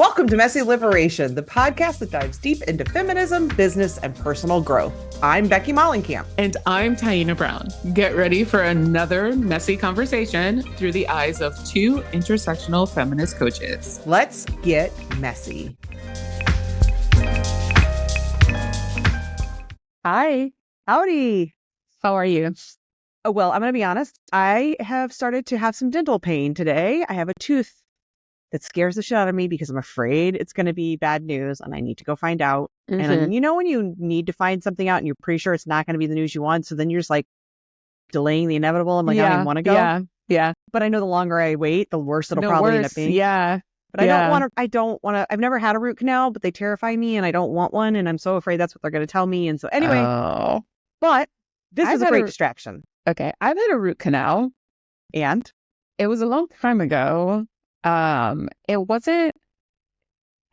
Welcome to Messy Liberation, the podcast that dives deep into feminism, business, and personal growth. I'm Becky Mollenkamp. And I'm Taina Brown. Get ready for another messy conversation through the eyes of two intersectional feminist coaches. Let's get messy. Hi. Howdy. How are you? Oh, well, I'm going to be honest. I have started to have some dental pain today. I have a tooth that scares the shit out of me because I'm afraid it's going to be bad news and I need to go find out. And you know, when you need to find something out and you're pretty sure it's not going to be the news you want, so then you're just like delaying the inevitable. I'm like, I don't even want to go. Yeah. But I know the longer I wait, the worse it'll probably end up being. Yeah. But I don't want to, I've never had a root canal, but they terrify me and I don't want one. And I'm so afraid that's what they're going to tell me. And so anyway, but this is a great distraction. Okay. I've had a root canal And it was a long time ago. It wasn't,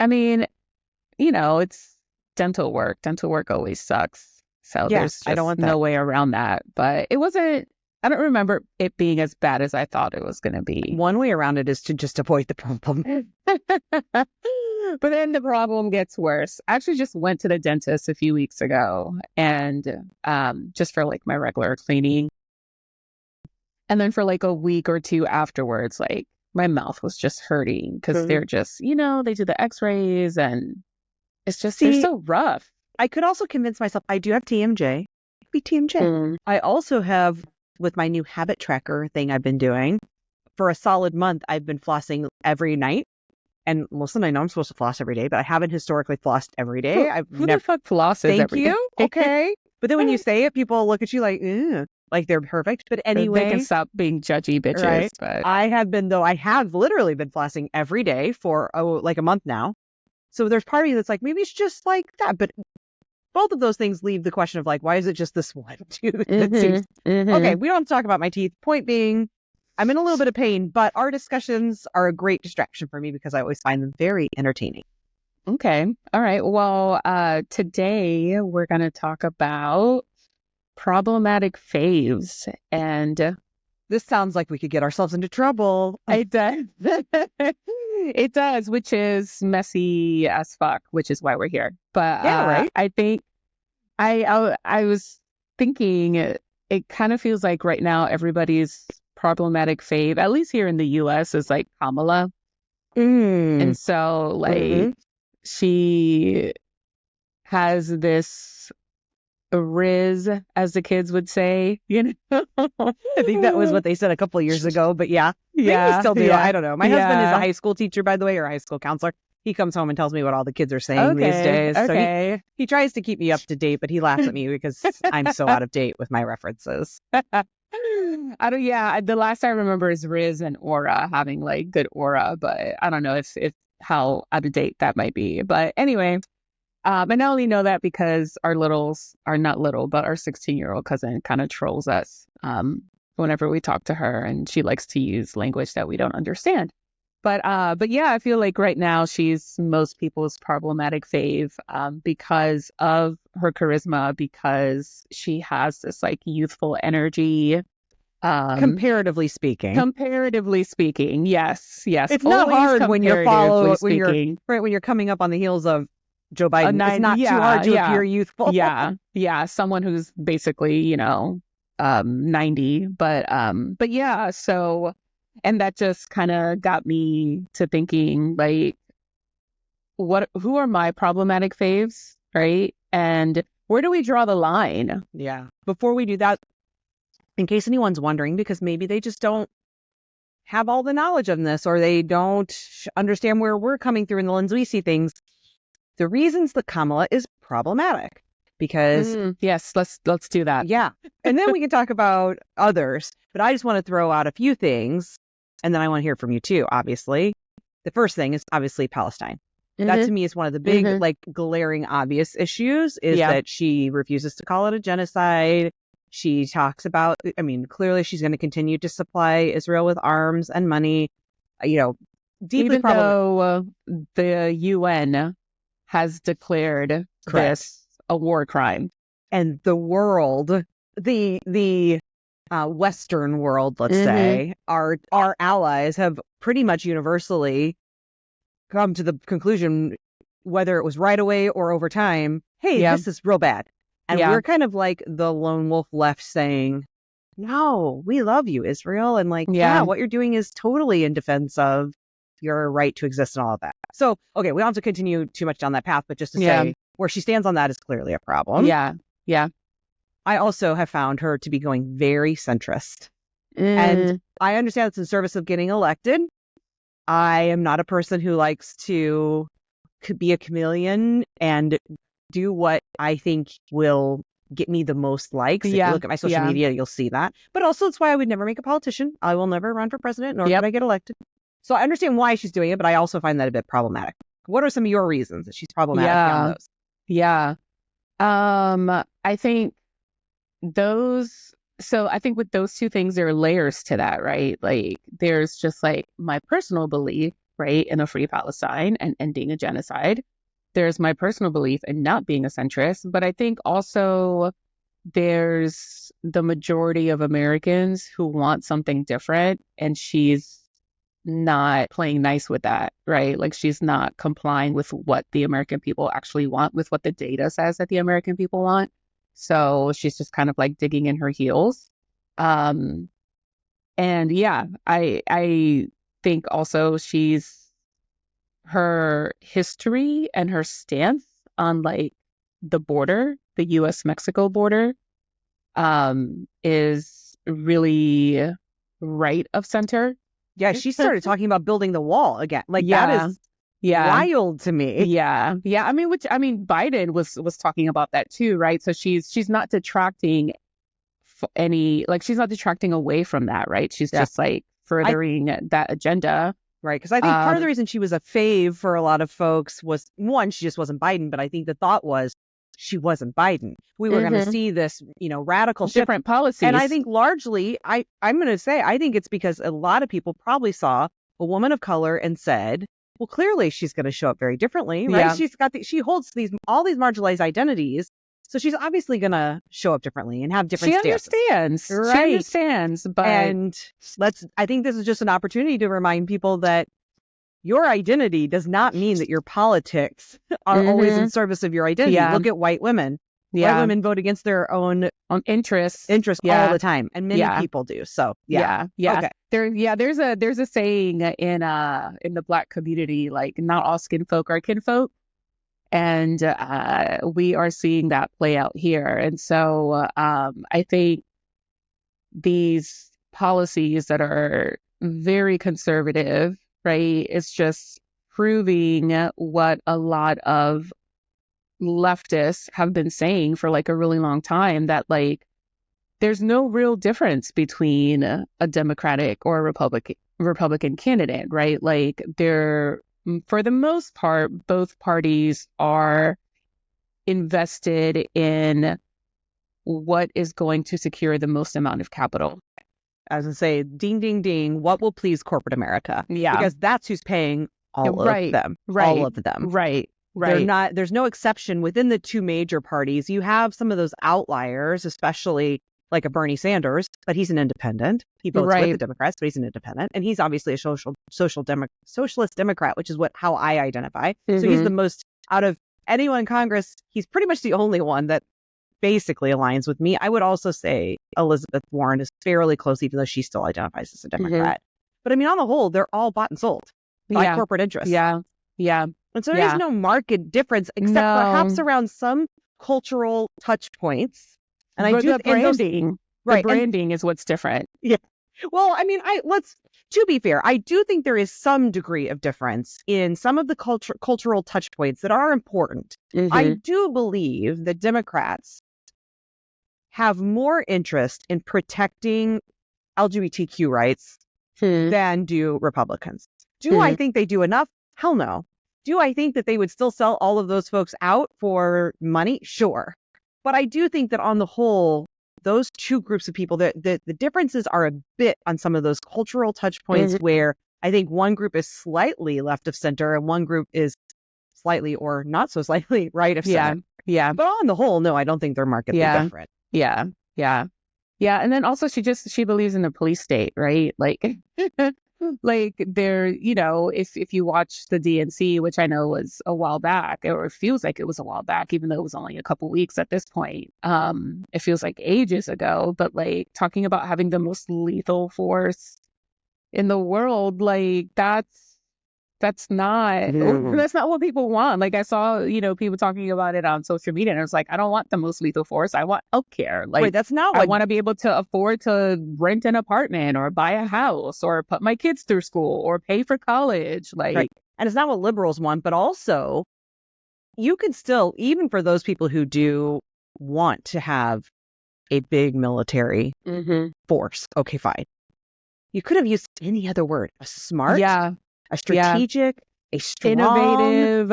I mean, you know, it's dental work. Dental work always sucks. So there's just I don't want no way around that. But it wasn't, I don't remember it being as bad as I thought it was going to be. One way around it is to just avoid the problem. But then the problem gets worse. I actually just went to the dentist a few weeks ago and just for like my regular cleaning. And then for like a week or two afterwards, like my mouth was just hurting because they're just, you know, they do the x-rays and it's just, they're so rough. I could also convince myself I do have TMJ. Be TMJ. I also have, with my new habit tracker thing I've been doing, for a solid month, I've been flossing every night. And listen, I know I'm supposed to floss every day, but I haven't historically flossed every day. Who the fuck flosses every day? Okay. But then when you say it, people look at you like, ew. Like they're perfect. But anyway, they can stop being judgy bitches. Right? But I have literally been flossing every day for like a month now. So there's part of me that's like, maybe it's just like that. But both of those things leave the question of like, why is it just this one tooth? Okay, we don't have to talk about my teeth. Point being, I'm in a little bit of pain, but our discussions are a great distraction for me because I always find them very entertaining. Okay. All right. Well, today we're going to talk about problematic faves, and this sounds like we could get ourselves into trouble. It does. It does, which is messy as fuck, which is why we're here. But yeah, right. I think I was thinking it kind of feels like right now everybody's problematic fave, at least here in the US, is like Kamala. And so like she has this riz, as the kids would say, you know. I think that was what they said a couple of years ago, but maybe they still do. I don't know. My husband is a high school teacher, by the way, or a high school counselor. He comes home and tells me what all the kids are saying these days. Okay. So he tries to keep me up to date, but he laughs at me because I'm so out of date with my references. The last I remember is Riz and Aura having like good aura, but I don't know if how out of date that might be. But anyway, and I only know that because our littles are not little, but our 16-year-old cousin kind of trolls us whenever we talk to her, and she likes to use language that we don't understand. But yeah, I feel like right now she's most people's problematic fave because of her charisma, because she has this like youthful energy. Comparatively speaking, yes. It's not hard when you're coming up on the heels of Joe Biden. It's not too hard to appear youthful. Yeah. Someone who's basically, you know, 90, but yeah. So, and that just kind of got me to thinking like, who are my problematic faves, right? And where do we draw the line? Yeah. Before we do that, in case anyone's wondering, because maybe they just don't have all the knowledge on this, or they don't understand where we're coming through in the lens we see things. The reasons that Kamala is problematic, because yes, let's do that. Yeah. And then we can talk about others, but I just want to throw out a few things, and then I want to hear from you too, obviously. The first thing is obviously Palestine. That to me is one of the big, like glaring obvious issues is that she refuses to call it a genocide. She talks about, I mean, clearly she's going to continue to supply Israel with arms and money, you know, deeply even though the UN has declared this a war crime. And the world, the Western world, let's say, our allies have pretty much universally come to the conclusion, whether it was right away or over time, hey, Yeah. this is real bad. And Yeah. we're kind of like the lone wolf left saying, no, we love you, Israel. And like, yeah, what you're doing is totally in defense of your right to exist and all of that. So, okay, we don't have to continue too much down that path, but just to say where she stands on that is clearly a problem. Yeah. Yeah. I also have found her to be going very centrist. And I understand it's in service of getting elected. I am not a person who likes to be a chameleon and do what I think will get me the most likes. If you look at my social media, you'll see that. But also, it's why I would never make a politician. I will never run for president, nor would I get elected. So I understand why she's doing it, but I also find that a bit problematic. What are some of your reasons that she's problematic beyond those? Yeah. I think I think with those two things, there are layers to that, right? Like, there's just like my personal belief, right, in a free Palestine and ending a genocide. There's my personal belief in not being a centrist, but I think also there's the majority of Americans who want something different, and she's not playing nice with that, right? Like, she's not complying with what the American people actually want, with what the data says that the American people want. So she's just kind of like digging in her heels. And yeah, I think also her history and her stance on like the border, the US-Mexico border, is really right of center. Yeah, she started talking about building the wall again. Like, that is wild to me. Yeah. I mean, Biden was talking about that too, right? So she's not detracting she's not detracting away from that, right? She's just like furthering that agenda. Right. Because I think part of the reason she was a fave for a lot of folks was, one, she just wasn't Biden. But I think the thought was she wasn't Biden. We were going to see this, radical shift. Different policies. And I think largely, I'm going to say, I think it's because a lot of people probably saw a woman of color and said, well, clearly she's going to show up very differently, right? Yeah. She holds all these marginalized identities. So she's obviously going to show up differently and have different stances. Understands. Right? She understands. But I think this is just an opportunity to remind people that your identity does not mean that your politics are always in service of your identity. Yeah. Look at white women. Yeah. White women vote against their own interests all the time, and many people do. So okay. There's a saying in the Black community, like, not all skin folk are kinfolk, and we are seeing that play out here. And so I think these policies that are very conservative, right, it's just proving what a lot of leftists have been saying for like a really long time, that like there's no real difference between a Democratic or a Republican candidate, right? Like, they're, for the most part, both parties are invested in what is going to secure the most amount of capital. As I say, ding, ding, ding, what will please corporate America? Yeah. Because that's who's paying all of them. All of them. Right. There's no exception within the two major parties. You have some of those outliers, especially like a Bernie Sanders, but he's an independent. He votes with the Democrats, but he's an independent. And he's obviously a socialist Democrat, which is how I identify. So he's the most, out of anyone in Congress, he's pretty much the only one that basically aligns with me. I would also say Elizabeth Warren is fairly close, even though she still identifies as a Democrat. But I mean, on the whole, they're all bought and sold by corporate interests. Yeah. And so there is no market difference, except perhaps around some cultural touch points. And I do the branding. The branding is what's different. Yeah. Well, I mean, to be fair, I do think there is some degree of difference in some of the cultural touch points that are important. I do believe that Democrats have more interest in protecting LGBTQ rights than do Republicans. Do I think they do enough? Hell no. Do I think that they would still sell all of those folks out for money? Sure. But I do think that on the whole, those two groups of people, the differences are a bit on some of those cultural touch points where I think one group is slightly left of center and one group is slightly or not so slightly right of center. Yeah. But on the whole, no, I don't think they're markedly different. Yeah. And then also she believes in the police state, right? Like Like there, if you watch the DNC, which I know was a while back, or it feels like it was a while back, even though it was only a couple weeks at this point, it feels like ages ago, but like talking about having the most lethal force in the world, like that's not what people want. Like I saw, people talking about it on social media, and it's like, I don't want the most lethal force. I want healthcare. Like, Wait, that's not I what want to be able to afford to rent an apartment or buy a house or put my kids through school or pay for college. Like, right. And it's not what liberals want, but also you could still, even for those people who do want to have a big military force. Okay, fine. You could have used any other word. A smart, a strategic, a strong, innovative,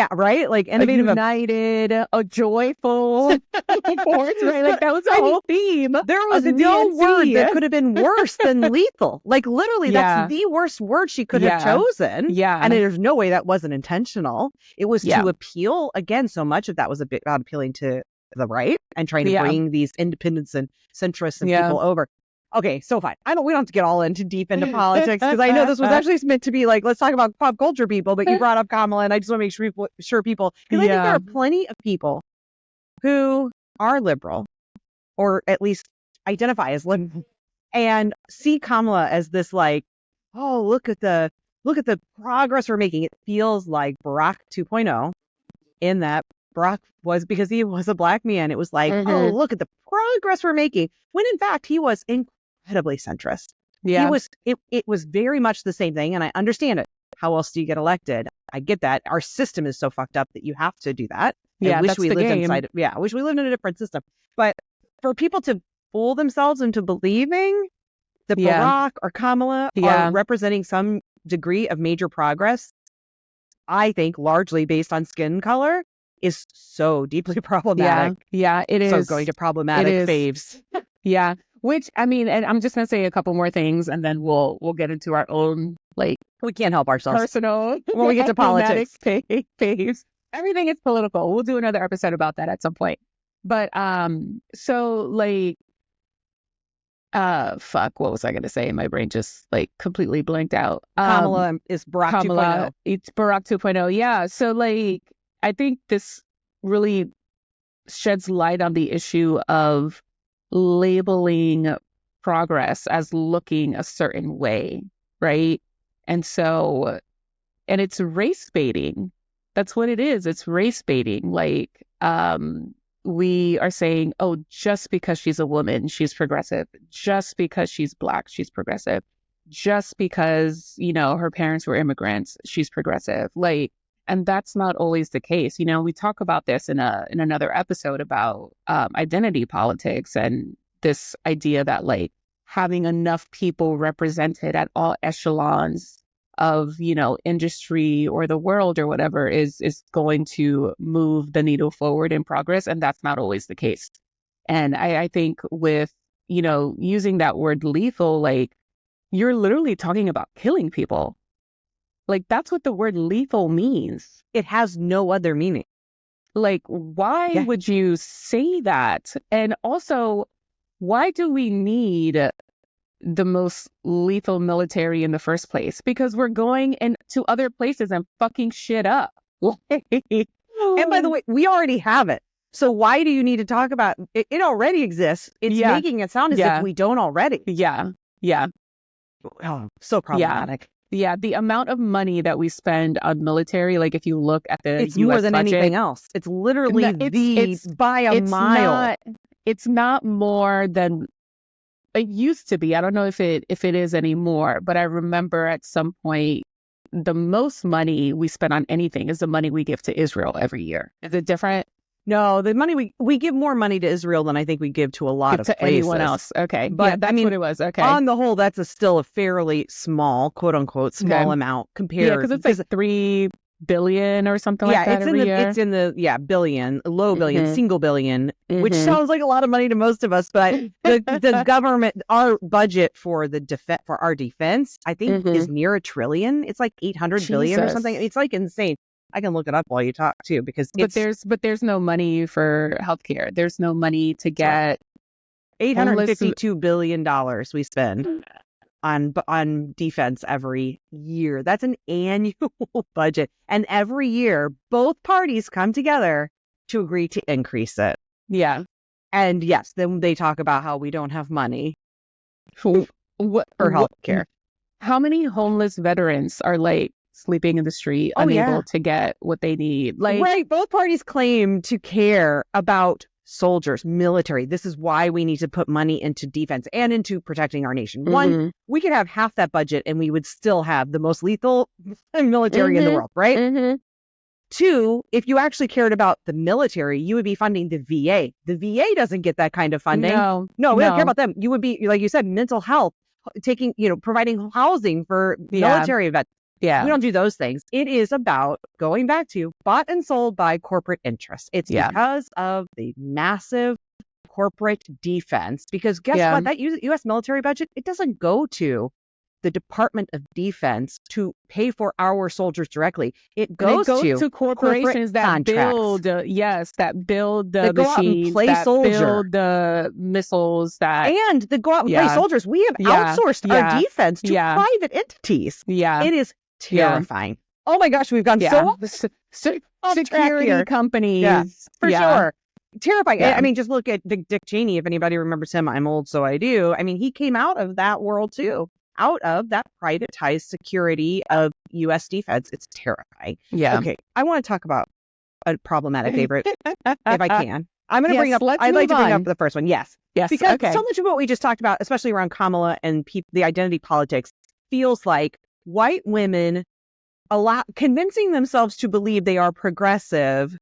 right? Like innovative, a united, a joyful force, right? Like that was the whole theme. There was no word that could have been worse than lethal. Like literally, that's the worst word she could have chosen. Yeah. And there's no way that wasn't intentional. It was to appeal, again, so much of that was about appealing to the right and trying to bring these independents and centrists and people over. Okay, so fine. We don't have to get all deep into politics because I know this was actually meant to be like, let's talk about pop culture people, but you brought up Kamala, and I just want to make sure people, because I think there are plenty of people who are liberal, or at least identify as liberal, and see Kamala as this like, oh, look at the progress we're making. It feels like Barack 2.0 in that Barack was, because he was a black man, it was like, oh, look at the progress we're making, when in fact he was incredibly centrist. He was, it was very much the same thing, and I understand it. How else do you get elected? I get that. Our system is so fucked up that you have to do that. I wish we lived I wish we lived in a different system. But for people to fool themselves into believing that Barack or Kamala are representing some degree of major progress, I think largely based on skin color, is so deeply problematic. Yeah, it is. So going to problematic faves. Yeah. Which, I mean, and I'm just going to say a couple more things, and then we'll get into our own, like, we can't help ourselves. Personal. When we get to politics. Faves. Everything is political. We'll do another episode about that at some point. But, so, like, fuck, what was I going to say? My brain just, like, completely blanked out. Kamala is Barack 2.0. It's Barack 2.0. Yeah. So, like, I think this really sheds light on the issue of labeling progress as looking a certain way, right? And so, and it's race baiting. That's what it is. It's race baiting. Like, we are saying, oh, just because she's a woman, she's progressive. Just because she's black, she's progressive. Just because, her parents were immigrants, she's progressive. Like, and that's not always the case. We talk about this in another episode about identity politics and this idea that like having enough people represented at all echelons of, industry or the world or whatever is going to move the needle forward in progress. And that's not always the case. And I think with, using that word lethal, like you're literally talking about killing people. Like, that's what the word lethal means. It has no other meaning. Like, why would you say that? And also, why do we need the most lethal military in the first place? Because we're going into other places and fucking shit up. And by the way, we already have it. So why do you need to talk about it? It already exists. It's making it sound as if we don't already. Yeah. Oh, so problematic. Yeah, the amount of money that we spend on military, like if you look at the it's US more than budget, anything else. It's literally it's by a mile. It's not more than it used to be. I don't know if it is anymore, but I remember at some point the most money we spend on anything is the money we give to Israel every year. Is it different? No, the money we give more money to Israel than I think we give to a lot of places. Anyone else. Okay. But that's what it was. Okay. On the whole, that's still a fairly small, quote unquote, small amount compared. Yeah, because it's like 3 billion or something like that every year. It's in the billion, low billion, single billion, which sounds like a lot of money to most of us. But the government, our budget for for our defense, I think is near $1 trillion. It's like 800 billion or something. It's like insane. I can look it up while you talk too, because there's no money for healthcare. There's no money to get $852 billion we spend. on defense every year. That's an annual budget. And every year, both parties come together to agree to increase it. Yeah. And yes, then they talk about how we don't have money for health care. How many homeless veterans are like sleeping in the street, unable to get what they need? Like, right. Both parties claim to care about soldiers, military. This is why we need to put money into defense and into protecting our nation. One, we could have half that budget and we would still have the most lethal military in the world, right? Two, if you actually cared about the military, you would be funding the VA. The VA doesn't get that kind of funding. No, we don't care about them. You would be, like you said, mental health, providing housing for military vets. Yeah. We don't do those things. It is about going back to bought and sold by corporate interests. It's because of the massive corporate defense. Because guess what? That U.S. military budget, it doesn't go to the Department of Defense to pay for our soldiers directly. It goes to corporations that build, that build the machines, that build the missiles, and they go out and play soldiers. We have outsourced our defense to private entities. Yeah, it is terrifying. Oh my gosh, we've gone security companies. For sure. Terrifying. I mean, just look at Dick Cheney. If anybody remembers him, I'm old, so I do. I mean, he came out of that world too. Out of that privatized security of U.S. defense. It's terrifying. Yeah. Okay. I want to talk about a problematic favorite, if I can. I'm going to bring up, I'd like to bring up the first one. Yes. Because so much of what we just talked about, especially around Kamala and the identity politics, feels like white women convincing themselves to believe they are progressive,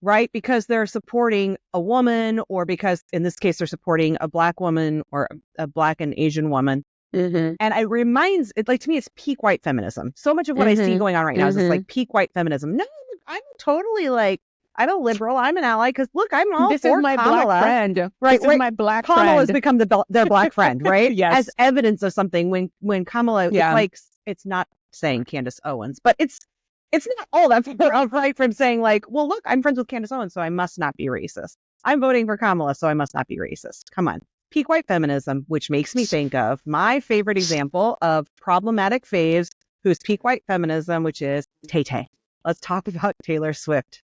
right? Because they're supporting a woman, or because in this case, they're supporting a Black woman or a Black and Asian woman. And to me, it's peak white feminism. So much of what I see going on right now is just like peak white feminism. No, I'm totally I'm a liberal. I'm an ally because look, I'm all this for is my Kamala. Black friend. Right, this is my Black Kamala friend. has become their Black friend, right? Yes. As evidence of something when Kamala, it's like, it's not saying Candace Owens, but it's not all that far right from saying like, well, look, I'm friends with Candace Owens, so I must not be racist. I'm voting for Kamala, so I must not be racist. Come on. Peak white feminism, which makes me think of my favorite example of problematic faves who's peak white feminism, which is Tay-Tay. Let's talk about Taylor Swift.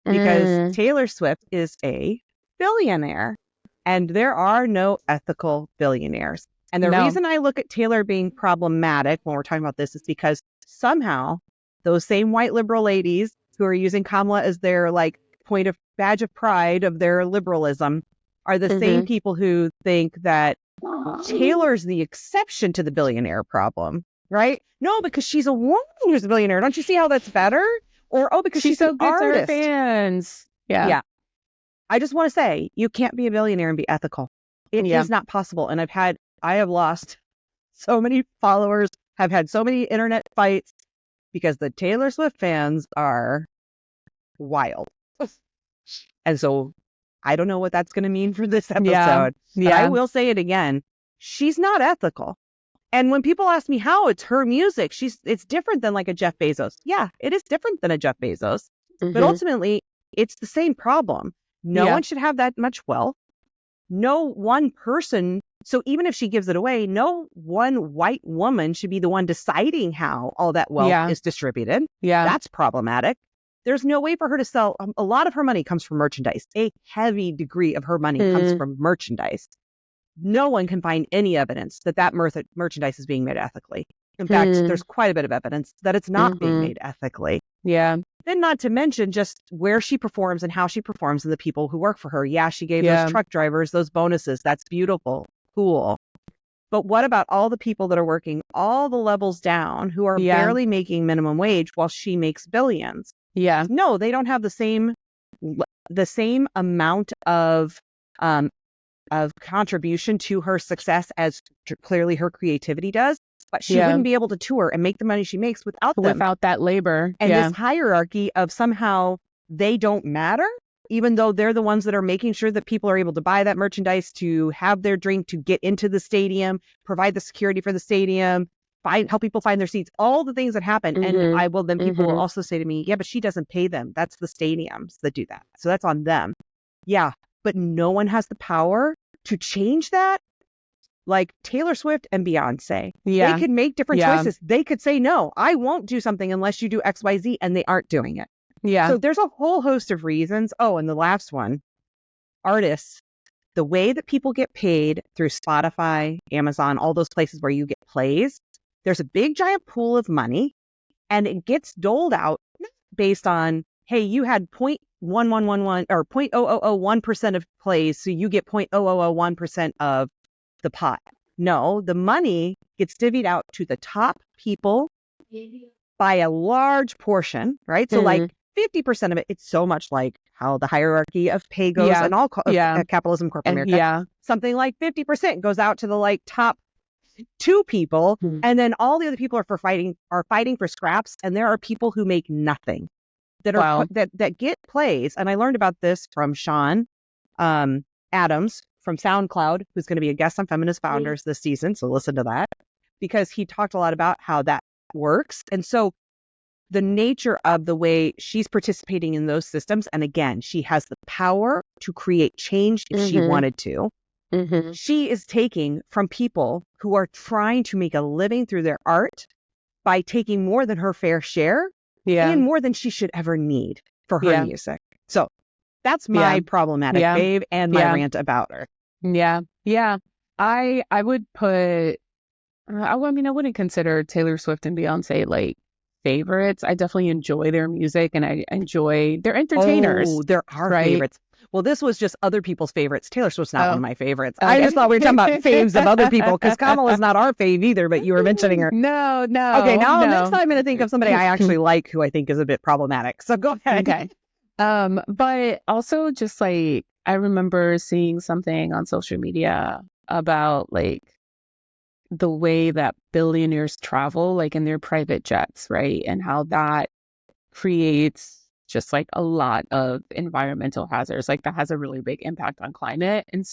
Because Taylor Swift is a billionaire and there are no ethical billionaires. And the reason I look at Taylor being problematic when we're talking about this is because somehow those same white liberal ladies who are using Kamala as their like badge of pride of their liberalism are the same people who think that Taylor's the exception to the billionaire problem, right? No, because she's a woman who's a billionaire. Don't you see how that's better? Or, because she's so good to her fans. Yeah. I just want to say, you can't be a billionaire and be ethical. It is not possible. And I have lost so many followers, have had so many internet fights because the Taylor Swift fans are wild. And so I don't know what that's going to mean for this episode. But I will say it again. She's not ethical. And when people ask me how, it's her music. It's different than like a Jeff Bezos. Yeah, it is different than a Jeff Bezos. But ultimately, it's the same problem. No one should have that much wealth. No one person. So even if she gives it away, no one white woman should be the one deciding how all that wealth is distributed. Yeah, that's problematic. There's no way for her to sell. A lot of her money comes from merchandise. A heavy degree of her money comes from merchandise. No one can find any evidence that merchandise is being made ethically. In fact, there's quite a bit of evidence that it's not being made ethically. Yeah. Then not to mention just where she performs and how she performs and the people who work for her. Yeah, she gave those truck drivers those bonuses. That's beautiful. Cool. But what about all the people that are working all the levels down who are barely making minimum wage while she makes billions? Yeah. No, they don't have the same amount of contribution to her success as clearly her creativity does. But she wouldn't be able to tour and make the money she makes without that labor. And this hierarchy of somehow they don't matter, even though they're the ones that are making sure that people are able to buy that merchandise, to have their drink, to get into the stadium, provide the security for the stadium, help people find their seats, all the things that happen. And people will also say to me, yeah, but she doesn't pay them. That's the stadiums that do that. So that's on them. Yeah, but no one has the power to change that. like Taylor Swift and Beyonce. Yeah. They could make different Yeah. choices. They could say, no, I won't do something unless you do X, Y, Z, and they aren't doing it. Yeah. So there's a whole host of reasons. Oh, and the last one, artists, the way that people get paid through Spotify, Amazon, all those places where you get plays, there's a big giant pool of money, and it gets doled out based on, hey, you had 0.1111 or 0.0001% of plays, so you get 0.0001% of the pot. No, the money gets divvied out to the top people by a large portion, right? So like 50% of it, it's so much like how the hierarchy of pay goes and all capitalism, corporate America. Yeah. Something like 50% goes out to the like top 2 people, and then all the other people are fighting for scraps, and there are people who make nothing that are that get plays. And I learned about this from Sean Adams from SoundCloud, who's going to be a guest on Feminist Founders this season, so listen to that, because he talked a lot about how that works. And so the nature of the way she's participating in those systems, and again, she has the power to create change if she wanted to. She is taking from people who are trying to make a living through their art by taking more than her fair share and more than she should ever need for her music. So that's my problematic fave and my rant about her. Yeah. Yeah. I would put, I wouldn't consider Taylor Swift and Beyonce like favorites. I definitely enjoy their music and I enjoy their entertainers. Oh, there are favorites. Well, this was just other people's favorites. Taylor Swift's not one of my favorites. Okay. I just thought we were talking about faves of other people, because Kamala's not our fave either, but you were mentioning her. No. Okay, now next time I'm going to think of somebody I actually like who I think is a bit problematic. So go ahead. Okay. But also just like, I remember seeing something on social media about like the way that billionaires travel, like in their private jets, right? And how that creates just like a lot of environmental hazards, like that has a really big impact on climate. And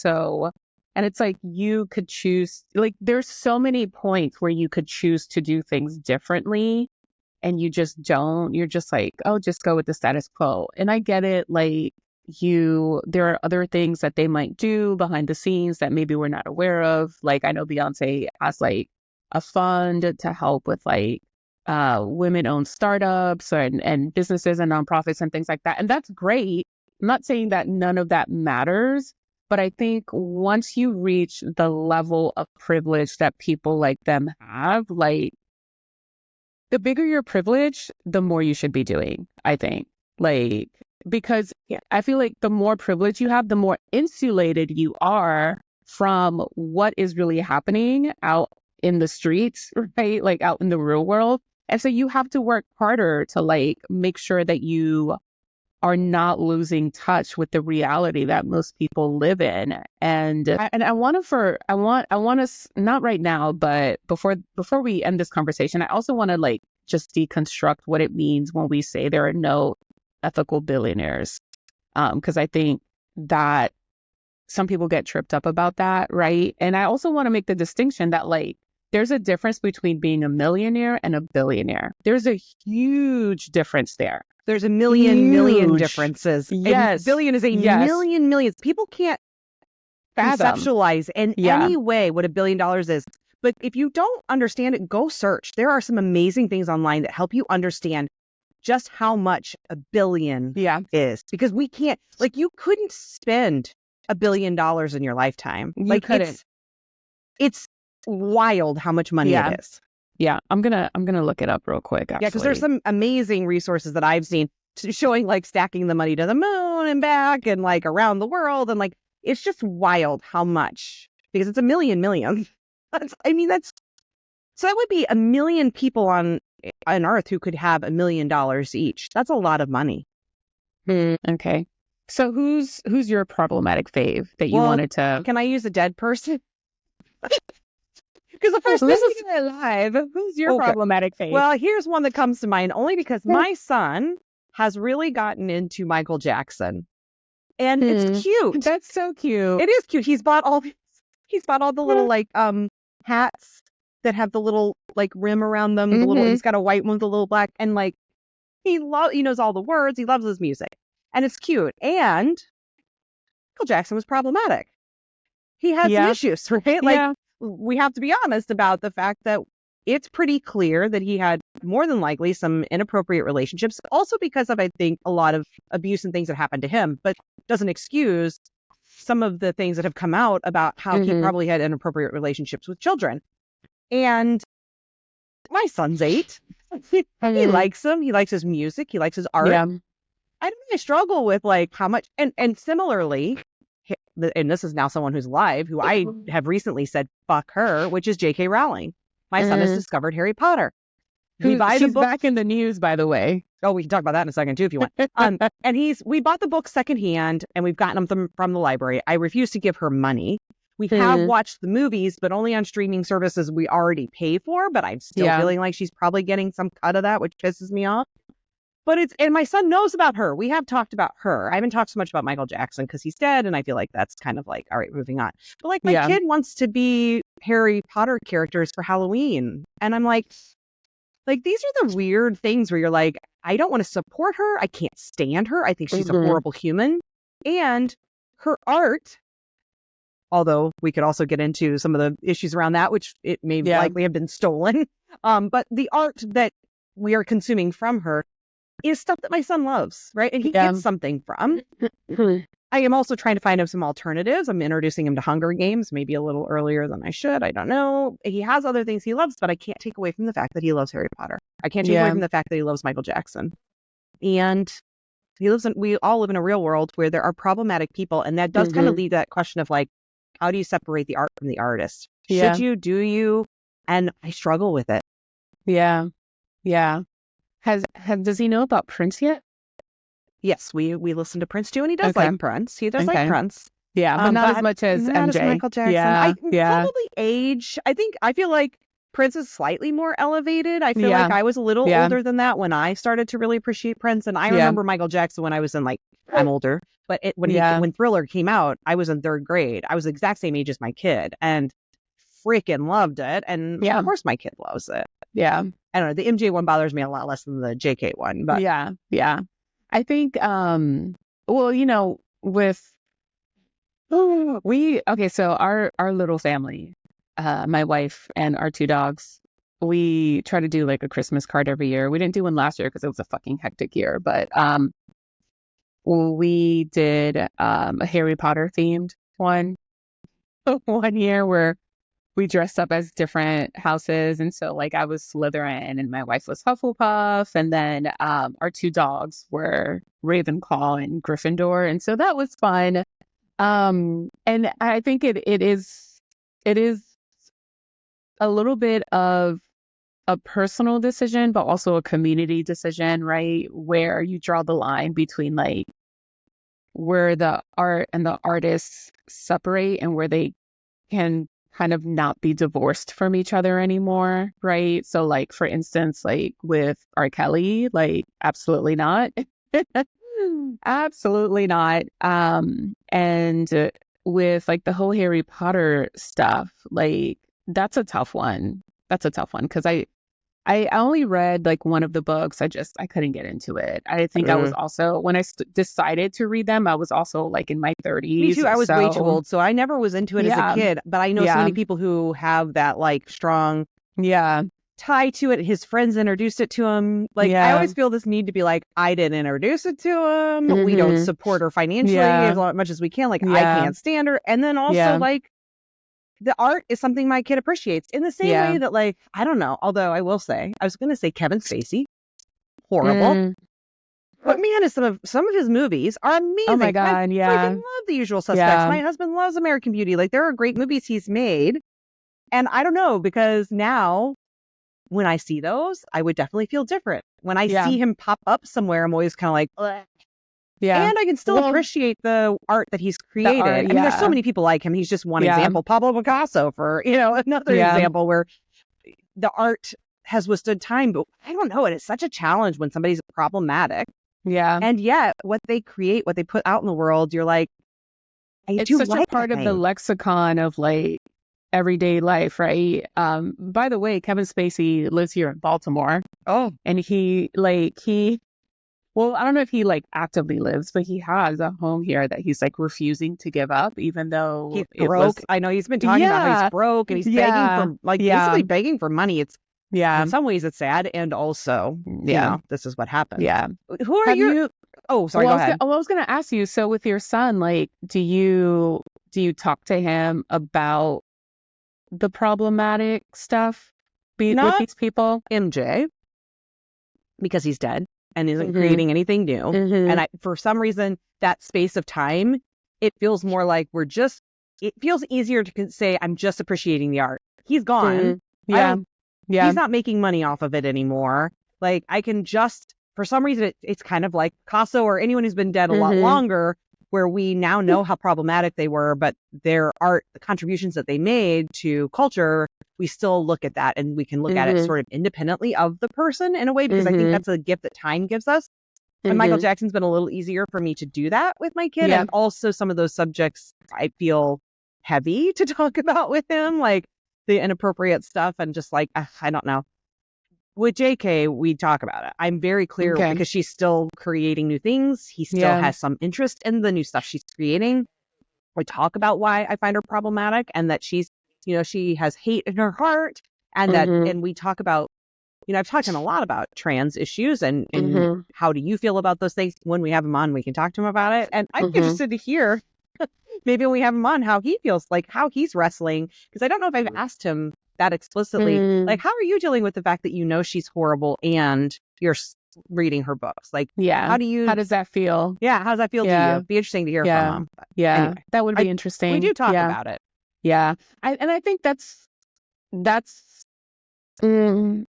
it's like you could choose, like there's so many points where you could choose to do things differently and you just don't. You're just like, oh, just go with the status quo. And I get it, like there are other things that they might do behind the scenes that maybe we're not aware of. Like I know Beyonce has like a fund to help with like women-owned startups and businesses and nonprofits and things like that. And that's great. I'm not saying that none of that matters, but I think once you reach the level of privilege that people like them have, like the bigger your privilege, the more you should be doing, I think. Like, because I feel like the more privilege you have, the more insulated you are from what is really happening out in the streets, right? Like out in the real world. And so you have to work harder to like make sure that you are not losing touch with the reality that most people live in. And I want us, not right now, but before we end this conversation, I also want to like just deconstruct what it means when we say there are no ethical billionaires. Because I think that some people get tripped up about that, right? And I also want to make the distinction that like there's a difference between being a millionaire and a billionaire. There's a huge difference there. There's a million differences. Yes. A billion is a million millions. People can't conceptualize in any way what $1 billion is. But if you don't understand it, go search. There are some amazing things online that help you understand just how much $1 billion is. Because we can't, like, you couldn't spend $1 billion in your lifetime. You couldn't. It's wild how much money it is. Yeah, I'm gonna look it up real quick, actually. Yeah, because there's some amazing resources that I've seen showing like stacking the money to the moon and back and like around the world, and like it's just wild how much, because it's a million. So that would be 1 million people on Earth who could have $1 million each. That's a lot of money. Okay. So who's your problematic fave that you wanted to? Can I use a dead person? Because the first this is alive. Who's your problematic fave? Well, here's one that comes to mind only because my son has really gotten into Michael Jackson, and it's cute. That's so cute. It is cute. He's bought all the little like hats that have the little like rim around them. The little, he's got a white one with a little black, and like he knows all the words. He loves his music, and it's cute. And Michael Jackson was problematic. He had some issues, right? Like we have to be honest about the fact that it's pretty clear that he had more than likely some inappropriate relationships, also because of, I think, a lot of abuse and things that happened to him, but doesn't excuse some of the things that have come out about how he probably had inappropriate relationships with children. And my son's 8. He likes him. He likes his music. He likes his art. Yeah. I don't really struggle with like how much, and similarly, and this is now someone who's live, who I have recently said, fuck her, which is J.K. Rowling. My son has discovered Harry Potter. She's back in the news, by the way. Oh, we can talk about that in a second too, if you want. And we bought the book secondhand, and we've gotten them from the library. I refuse to give her money. We have watched the movies, but only on streaming services we already pay for. But I'm still feeling like she's probably getting some cut of that, which pisses me off. But and my son knows about her. We have talked about her. I haven't talked so much about Michael Jackson because he's dead, and I feel like that's kind of like, all right, moving on. But like my kid wants to be Harry Potter characters for Halloween, and I'm like these are the weird things where you're like, I don't want to support her. I can't stand her. I think she's a horrible human, and her art. Although we could also get into some of the issues around that, which it may likely have been stolen. But the art that we are consuming from her is stuff that my son loves, right? And he gets something from. I am also trying to find him some alternatives. I'm introducing him to Hunger Games, maybe a little earlier than I should. I don't know. He has other things he loves, but I can't take away from the fact that he loves Harry Potter. I can't take away from the fact that he loves Michael Jackson. And we all live in a real world where there are problematic people. And that does kind of lead to that question of like, how do you separate the art from the artist? Should you? Do you? And I struggle with it. Yeah. Yeah. Does he know about Prince yet? Yes, we listen to Prince too, and he does like Prince. He does like Prince. Yeah, but not as much as not MJ. As Michael Jackson. Probably age. I feel like Prince is slightly more elevated. I feel like I was a little older than that when I started to really appreciate Prince, and I remember Michael Jackson when I was in I'm older, but when Thriller came out, I was in 3rd grade. I was the exact same age as my kid, and freaking loved it. And of course, my kid loves it. Yeah. I don't know. The MJ one bothers me a lot less than the JK one, but yeah. I think, so our little family, my wife and our 2 dogs, we try to do like a Christmas card every year. We didn't do one last year because it was a fucking hectic year, but we did a Harry Potter themed one year where we dressed up as different houses. And so like I was Slytherin and my wife was Hufflepuff. And then our 2 dogs were Ravenclaw and Gryffindor. And so that was fun. And I think it is a little bit of a personal decision, but also a community decision, right? Where you draw the line between like where the art and the artists separate and where they can kind of not be divorced from each other anymore, right? So like, for instance, like with R. Kelly, like absolutely not. Absolutely not. And with like the whole Harry Potter stuff, like that's a tough one. Because I only read like one of the books. I couldn't get into it. I think I was also, when I decided to read them, I was also like in my 30s. Me too. I was way too old. So I never was into it as a kid, but I know so many people who have that like strong tie to it. His friends introduced it to him. Like I always feel this need to be like, I didn't introduce it to him. We don't support her financially as much as we can. Like I can't stand her. And then also like, the art is something my kid appreciates in the same way that, like, I don't know. Although I will say, I was going to say Kevin Spacey, horrible. But man, some of his movies are amazing. Oh my God, I freaking love The Usual Suspects. My husband loves American Beauty. Like, there are great movies he's made. And I don't know, because now when I see those, I would definitely feel different. When I see him pop up somewhere, I'm always kind of like, ugh. Yeah. And I can still appreciate the art that he's created. I mean, there's so many people like him. He's just one example. Pablo Picasso for, another example where the art has withstood time. But I don't know. It is such a challenge when somebody's problematic. Yeah. And yet what they create, what they put out in the world, you're like, it's such a part of the lexicon of like everyday life, right? By the way, Kevin Spacey lives here in Baltimore. Oh. And he well, I don't know if he like actively lives, but he has a home here that he's like refusing to give up, even though He's it broke. was, I know he's been talking about how he's broke and he's begging for like basically begging for money. It's in some ways it's sad, and also you know, this is what happened. Who are you? Oh, sorry. Well, go ahead. I was going to ask you. So with your son, like, do you talk to him about the problematic stuff with these people? MJ, because he's dead and isn't creating anything new. And for some reason, that space of time, it feels more like it feels easier to say, I'm just appreciating the art. He's gone. He's not making money off of it anymore. Like, I can just, for some reason, it's kind of like Picasso or anyone who's been dead a lot longer, where we now know how problematic they were, but their art, the contributions that they made to culture, we still look at that and we can look at it sort of independently of the person in a way, because I think that's a gift that time gives us. And Michael Jackson's been a little easier for me to do that with my kid. And also some of those subjects I feel heavy to talk about with him, like the inappropriate stuff and just like, I don't know. With JK, we talk about it. I'm very clear because she's still creating new things. He still has some interest in the new stuff she's creating. We talk about why I find her problematic and that she's, you know, she has hate in her heart, and that, and we talk about, you know, I've talked a lot about trans issues and how do you feel about those things. When we have him on, we can talk to him about it. And I'm interested to hear maybe when we have him on how he feels, like how he's wrestling, because I don't know if I've asked him that explicitly. Like, how are you dealing with the fact that you know she's horrible and you're reading her books? Like, how does that feel? Yeah, how does that feel to you? It'd be interesting to hear from him. But anyway, that would be interesting. We do talk about it. Yeah, I think that's not. I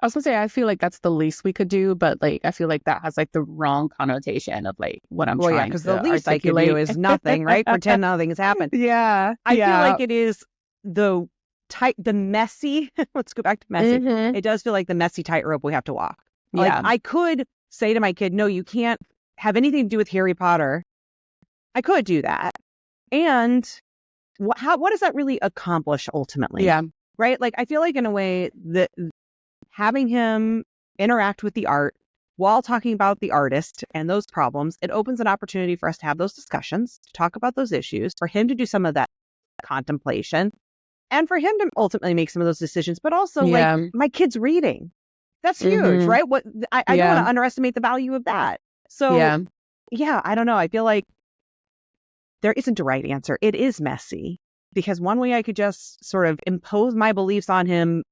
was gonna say I feel like that's the least we could do, but like I feel like that has like the wrong connotation of like what I'm trying to because the least articulate. I can do is nothing, right? Pretend nothing has happened. I feel like it is the messy. Let's go back to messy. It does feel like the messy tightrope we have to walk. Like, I could say to my kid, no, you can't have anything to do with Harry Potter. I could do that. And what does that really accomplish ultimately? Right? Like, I feel like in a way that having him interact with the art while talking about the artist and those problems, it opens an opportunity for us to have those discussions, to talk about those issues, for him to do some of that contemplation, and for him to ultimately make some of those decisions. But also, like, my kid's reading. That's huge, right? I don't want to underestimate the value of that. So, I don't know. I feel like there isn't a right answer. It is messy, because one way I could just sort of impose my beliefs on him,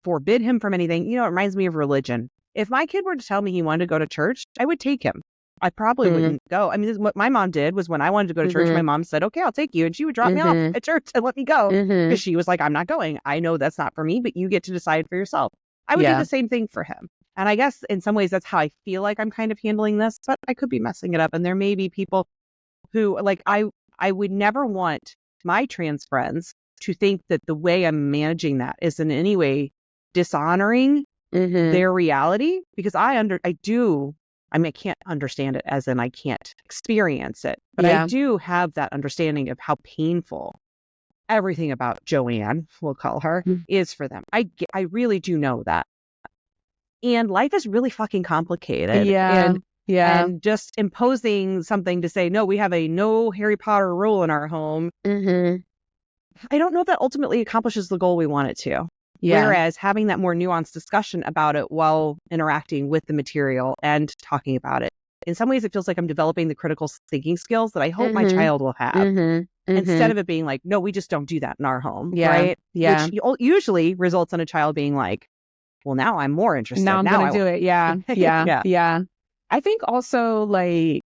forbid him from anything. You know, it reminds me of religion. If my kid were to tell me he wanted to go to church, I would take him. I probably wouldn't go. I mean, this is what my mom did was when I wanted to go to church, my mom said, okay, I'll take you. And she would drop me off at church and let me go, because she was like, I'm not going. I know that's not for me, but you get to decide for yourself. I would do the same thing for him. And I guess in some ways that's how I feel like I'm kind of handling this, but I could be messing it up. And there may be people who, like, I would never want my trans friends to think that the way I'm managing that is in any way dishonoring their reality, because I can't understand it as in I can't experience it, but I do have that understanding of how painful everything about Joanne, we'll call her, is for them. I really do know that. And life is really fucking complicated. And just imposing something to say, no, we have a no Harry Potter rule in our home. I don't know if that ultimately accomplishes the goal we want it to. Whereas having that more nuanced discussion about it while interacting with the material and talking about it, in some ways it feels like I'm developing the critical thinking skills that I hope my child will have, instead of it being like, no, we just don't do that in our home, right? Which usually results in a child being like, well, now I'm more interested. Now I'm going to do it. Yeah. I think also, like,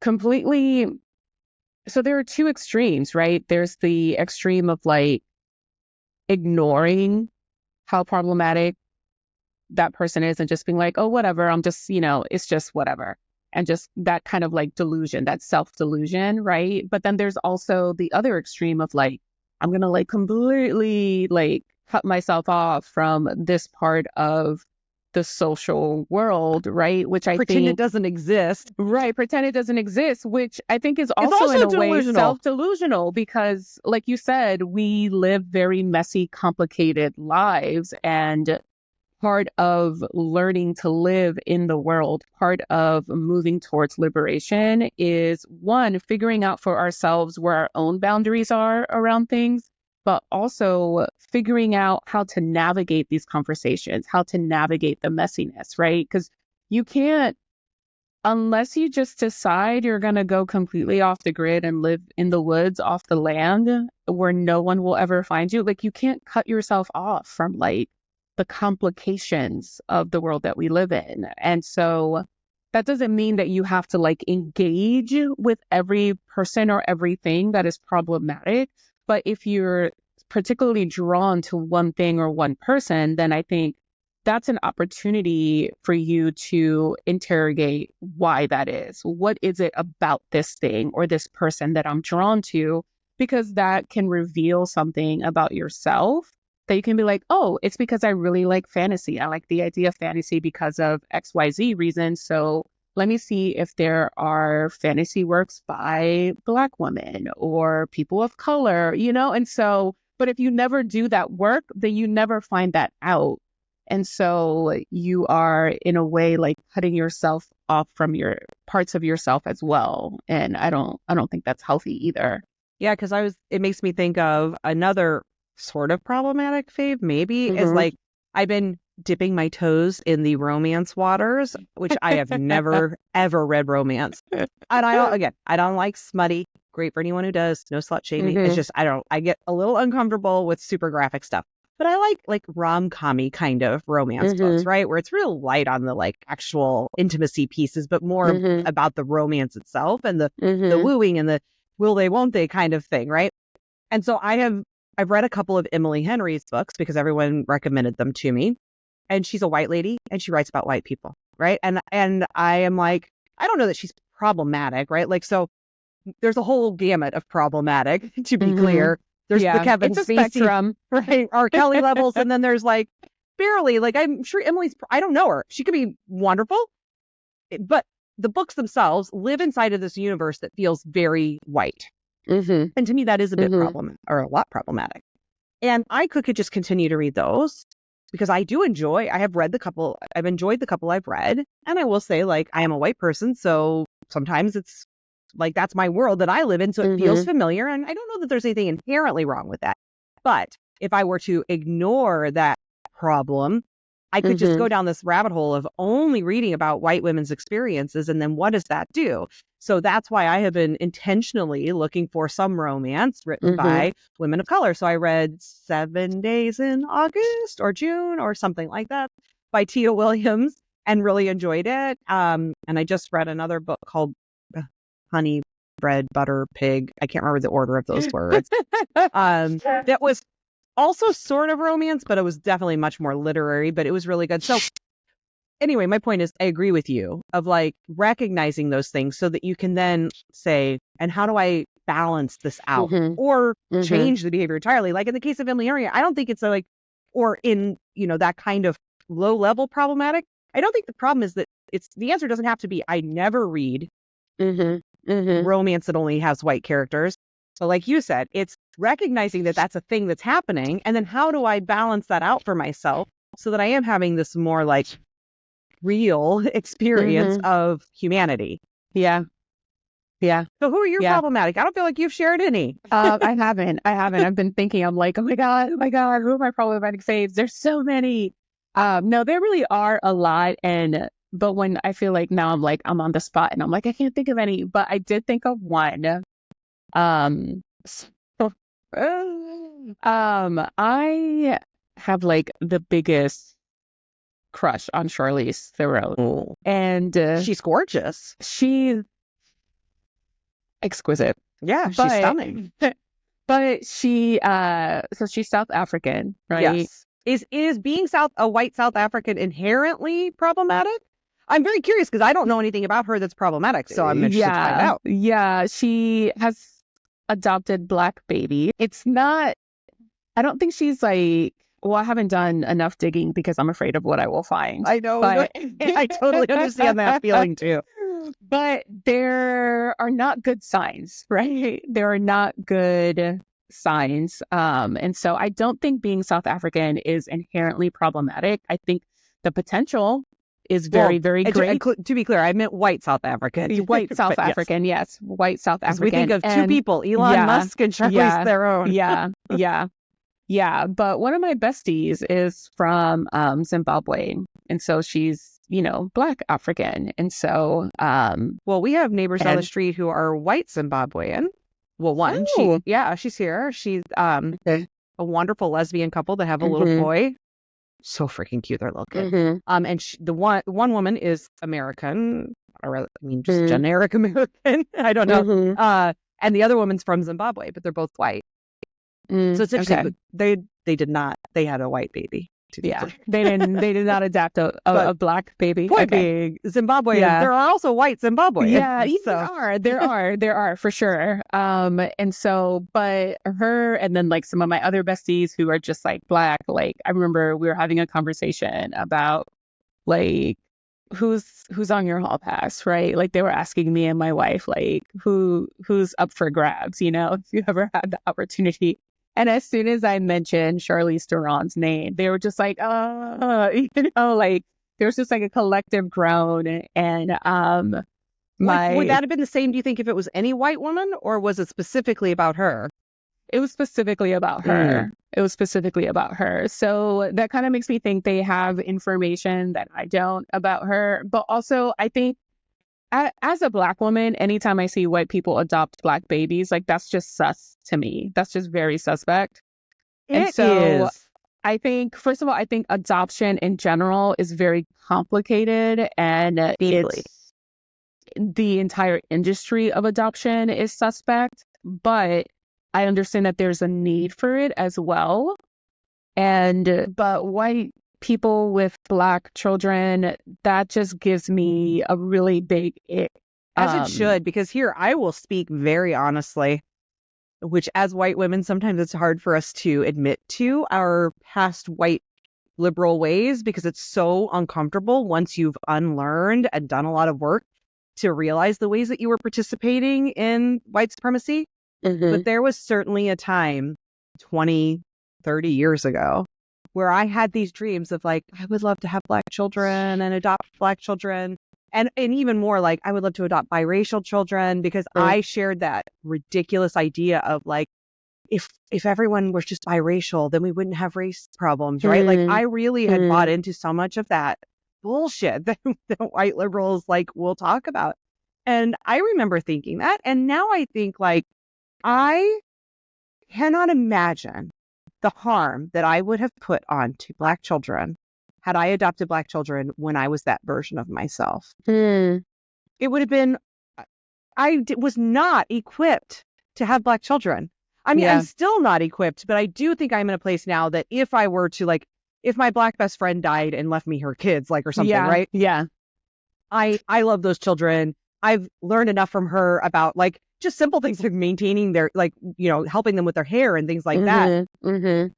completely, so there are two extremes, right? There's the extreme of like ignoring how problematic that person is and just being like, oh, whatever, I'm just, you know, it's just whatever. And just that kind of like delusion, that self-delusion, right? But then there's also the other extreme of like, I'm going to like completely like cut myself off from this part of the social world, right? Which I pretend think it doesn't exist. Right, pretend it doesn't exist, which I think is also in a way self-delusional, because like you said, we live very messy, complicated lives, and part of learning to live in the world, part of moving towards liberation is one, figuring out for ourselves where our own boundaries are around things, but also figuring out how to navigate these conversations, how to navigate the messiness, right? Because you can't, unless you just decide you're going to go completely off the grid and live in the woods off the land where no one will ever find you, like you can't cut yourself off from like the complications of the world that we live in. And so that doesn't mean that you have to like engage with every person or everything that is problematic. But if you're particularly drawn to one thing or one person, then I think that's an opportunity for you to interrogate why that is. What is it about this thing or this person that I'm drawn to? Because that can reveal something about yourself that you can be like, oh, it's because I really like fantasy. I like the idea of fantasy because of XYZ reasons. So let me see if there are fantasy works by Black women or people of color, you know? And so, but if you never do that work, then you never find that out. And so you are in a way like cutting yourself off from your parts of yourself as well. And I don't think that's healthy either. Yeah, because it makes me think of another sort of problematic fave, maybe, is like I've been dipping my toes in the romance waters, which I have never, ever read romance. And I don't like smutty. Great for anyone who does. No slut shaming. It's just, I get a little uncomfortable with super graphic stuff. But I like rom-com-y kind of romance books, right? Where it's real light on the like actual intimacy pieces, but more about the romance itself and the wooing and the will they, won't they kind of thing, right? And so I've read a couple of Emily Henry's books because everyone recommended them to me. And she's a white lady and she writes about white people, right? And I am like, I don't know that she's problematic, right? Like, so there's a whole gamut of problematic, to be clear. There's the Kevin Spacey, right? R. Kelly levels. And then there's like barely, like I'm sure I don't know her. She could be wonderful. But the books themselves live inside of this universe that feels very white. And to me, that is a bit problematic, or a lot problematic. And I could just continue to read those because I do enjoy, I've enjoyed the couple I've read. And I will say, like, I am a white person. So sometimes it's like, that's my world that I live in. So it feels familiar. And I don't know that there's anything inherently wrong with that. But if I were to ignore that problem, I could just go down this rabbit hole of only reading about white women's experiences. And then what does that do? So that's why I have been intentionally looking for some romance written by women of color. So I read 7 Days in August or June or something like that by Tia Williams and really enjoyed it. And I just read another book called Honey, Bread, Butter, Pig. I can't remember the order of those words. That was also sort of romance, but it was definitely much more literary, but it was really good. So anyway, my point is I agree with you of like recognizing those things so that you can then say, and how do I balance this out or change the behavior entirely? Like in the case of Emily Henry, I don't think it's like, or in, that kind of low level problematic. I don't think the problem is that the answer doesn't have to be, I never read romance that only has white characters. So like you said, it's recognizing that that's a thing that's happening. And then how do I balance that out for myself so that I am having this more like real experience of humanity? Yeah. So who are your problematic? I don't feel like you've shared any. I haven't. I've been thinking, I'm like, oh my God, who are my problematic faves? There's so many. No, there really are a lot. But when I feel like now I'm on the spot and I'm like, I can't think of any, but I did think of one. I have like the biggest crush on Charlize Theron, and she's gorgeous. She's exquisite. Yeah, she's stunning. But so she's South African, right? Yes. Is being a white South African inherently problematic? I'm very curious because I don't know anything about her that's problematic, so I'm interested to find out. Yeah, she has adopted Black baby. It's not, I don't think she's like, well, I haven't done enough digging because I'm afraid of what I will find. I know. But I totally understand that feeling too. But there are not good signs, right? There are not good signs. And so I don't think being South African is inherently problematic. I think the potential is very, very great. To be clear, I meant white South African. White South African, yes. White South African. We think of two people, Elon Musk and Charlize Theron. Yeah. But one of my besties is from Zimbabwe. And so she's, Black African. And so... well, we have neighbors on the street who are white Zimbabwean. Well, one, she's here. She's a wonderful lesbian couple that have a little boy. So freaking cute, their little kid. And the one woman is American, or just generic American. I don't know. And the other woman's from Zimbabwe, but they're both white. So it's interesting. Okay. They had a white baby. They did not adopt a black baby. Zimbabwe. Yeah. There are also white Zimbabweans. Yeah, there are for sure. And so, but her and then like some of my other besties who are just like Black, like I remember we were having a conversation about like who's on your hall pass, right? Like they were asking me and my wife like who's up for grabs, if you ever had the opportunity. And as soon as I mentioned Charlize Theron's name, they were just like, like there was just like a collective groan. And would that have been the same, do you think, if it was any white woman, or was it specifically about her? It was specifically about her. It was specifically about her. So that kind of makes me think they have information that I don't about her. But also, I think as a Black woman, anytime I see white people adopt Black babies, like that's just sus to me. That's just very suspect. It is. I think, first of all, I think adoption in general is very complicated, and the entire industry of adoption is suspect. But I understand that there's a need for it as well. But white people with Black children, that just gives me a really big ick. As it should, because here I will speak very honestly, which as white women, sometimes it's hard for us to admit to our past white liberal ways, because it's so uncomfortable once you've unlearned and done a lot of work to realize the ways that you were participating in white supremacy. But there was certainly a time 20, 30 years ago where I had these dreams of like, I would love to have Black children and adopt Black children. And even more like, I would love to adopt biracial children, because I shared that ridiculous idea of like, if everyone was just biracial, then we wouldn't have race problems, right? Like I really had bought into so much of that bullshit that white liberals like will talk about. And I remember thinking that. And now I think like, I cannot imagine the harm that I would have put on to Black children had I adopted Black children when I was that version of myself. It would have been, I was not equipped to have Black children. I mean, I'm still not equipped, but I do think I'm in a place now that if I were to like, if my Black best friend died and left me her kids, like, or something, right? Yeah. I love those children. I've learned enough from her about like, just simple things like maintaining their, like, helping them with their hair and things like that,